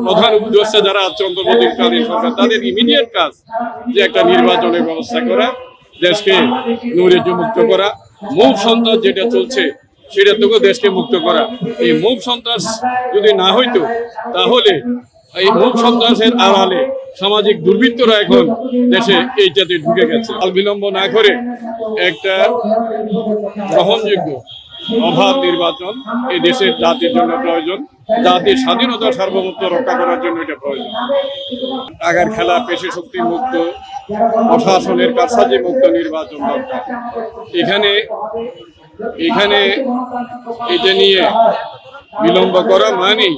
প্রধান উপদেষ্টা যারা আছে অন্তর্বর্তীকালীন সরকার, তাদের ইমিডিয়েট কাজ যে একটা নির্বাচনের ব্যবস্থা করা, দেশকে নৈরাজ্য মুক্ত করা, মুভ সন্ত্রাস যেটা চলছে সেটা থেকেও দেশকে মুক্ত করা। এই মুভ সন্ত্রাস যদি না হইতো, তাহলে এই মুভ সন্ত্রাসের আড়ালে সামাজিক দুর্বৃত্তরা এখন দেশে এইটাতে ঢুকে গেছে। কাল বিলম্ব না করে একটা গ্রহণযোগ্য অবাধ নির্বাচন এই দেশের জাতির জন্য প্রয়োজন। জাতির স্বাধীনতা সার্বভৌমত্ব রক্ষা করার জন্য এটা প্রয়োজন। টাকার খেলা, পেশি শক্তি মুক্ত, প্রশাসনের কারসাজি মুক্ত নির্বাচন দরকার। এখানে এটা নিয়ে বিলম্ব করা মানে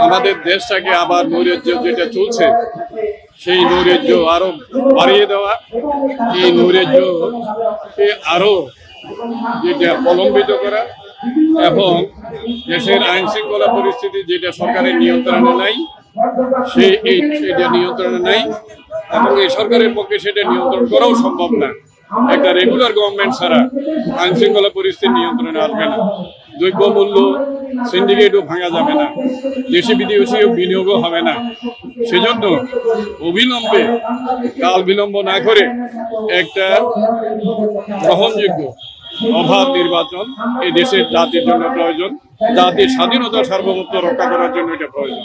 আমাদের দেশটাকে আবার নৈরাজ্য যেটা চলছে সেই নৈরাজ্য আরো বাড়িয়ে দেওয়া, এই নৈরাজ্যকে আরো যেটা প্রলম্বিত করা, এবং দেশের আইন শৃঙ্খলা পরিস্থিতি যেটা সরকারের নিয়ন্ত্রণে নাই সেটা নিয়ন্ত্রণে নাই, এবং এই সরকারের পক্ষে সেটা নিয়ন্ত্রণ করাও সম্ভব না। একটা রেগুলার গভর্নমেন্ট ছাড়া আইন শৃঙ্খলা পরিস্থিতি নিয়ন্ত্রণে আসবে না। দ্রব্যমূল্য সিন্ডিকেটও ভাঙা যাবে না, দেশি বিদেশি বিনিয়োগও হবে না। সেজন্য অবিলম্বে, কাল বিলম্ব না করে একটা গ্রহণযোগ্য অবাধ নির্বাচন এই দেশের জাতির জন্য প্রয়োজন। জাতির স্বাধীনতা সার্বভৌমত্ব রক্ষা করার জন্য এটা প্রয়োজন।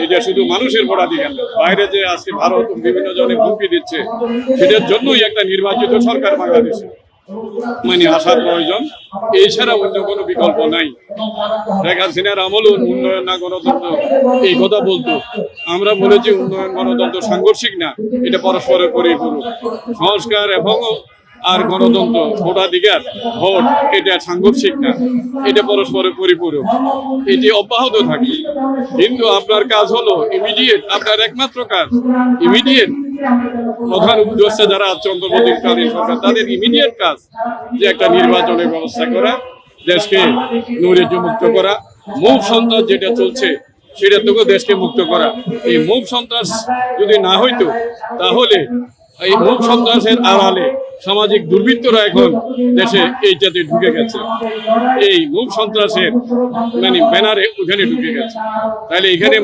এটা শুধু মানুষের ভোটাধিকার না, বাইরে যে আজকে ভারত বিভিন্ন জনে হুমকি দিচ্ছে, সেটার জন্যই একটা নির্বাচিত সরকার বাংলাদেশে আসার প্রয়োজন। এছাড়া অন্য কোনো বিকল্প নাই। শেখ হাসিনার আমলও উন্নয়ন না গণতন্ত্র এই কথা বলতো, আমরা বলেছি উন্নয়ন গণতন্ত্র সাংঘর্ষিক না, এটা পরস্পরের পরিপূরক। সংস্কার এবং আর গণতন্ত্র, ভোটাধিকার, ভোট এটা সাংঘর্ষিক না, এটা পরস্পরের পরিপূরক, এটি অব্যাহত থাকে। কিন্তু আপনার কাজ হলো ইমিডিয়েট, আপনার একমাত্র কাজ ইমিডিয়েট, প্রধান উপদেষ্টা যারা আছে অন্তর্বর্তীকালীন সরকার, তাদের ইমিডিয়েট কাজ যে একটা নির্বাচনের ব্যবস্থা করা, দেশকে নৈরাজ্য মুক্ত করা, মুভ সন্ত্রাস যেটা চলছে সেটা থেকেও দেশকে মুক্ত করা। এই মুভ সন্ত্রাস যদি না হইতো, তাহলে এই মুভ সন্ত্রাসের আড়ালে সামাজিক দুর্বৃত্তরা এখন দেশে এইটাতে ঢুকে গেছে, এই মুভ সন্ত্রাসের ব্যানারে ওখানে ঢুকে গেছে। তাহলে এখানে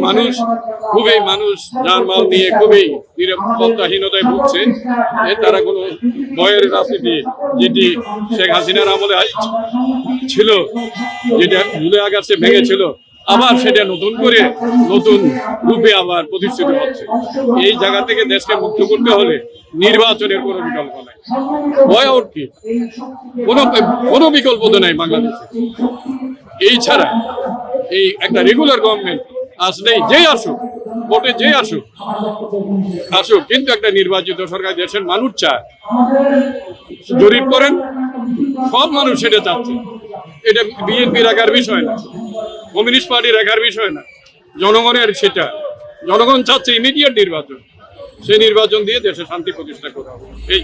মানুষ জানমাল নিয়ে খুবই নিরাপত্তাহীনতায় ভুগছে। তারা কোনো ভয়ের রাজনীতি যেটি শেখ হাসিনার আমলে ছিল, যেটা জুলাই আগস্টে ভেঙেছিল, আবার সেটা নতুন করে নতুন রূপে আবার প্রতিষ্ঠিত হচ্ছে। এই জায়গা থেকে দেশকে মুক্ত করতে হলে নির্বাচনের কোনো বিকল্প নাই। ভয় ওর কি কোনো বিকল্প তো নাই বাংলাদেশে। এই ছাড়া এই একটা রেগুলার গভর্নমেন্ট আসলেই, যেই আসুক ভোটে, যেই আসুক, কিন্তু একটা নির্বাচিত সরকার দেশের মানুষ চায়। জরিপ করেন, সব মানুষ সেটা চাচ্ছে। এটা বিএনপি রাখার বিষয় না, কমিউনিস্ট পার্টি রাখার বিষয় না, জনগণের সেটা। জনগণ চাচ্ছে ইমিডিয়েট নির্বাচন, সেই নির্বাচন দিয়ে দেশে শান্তি প্রতিষ্ঠা করা হবে। এই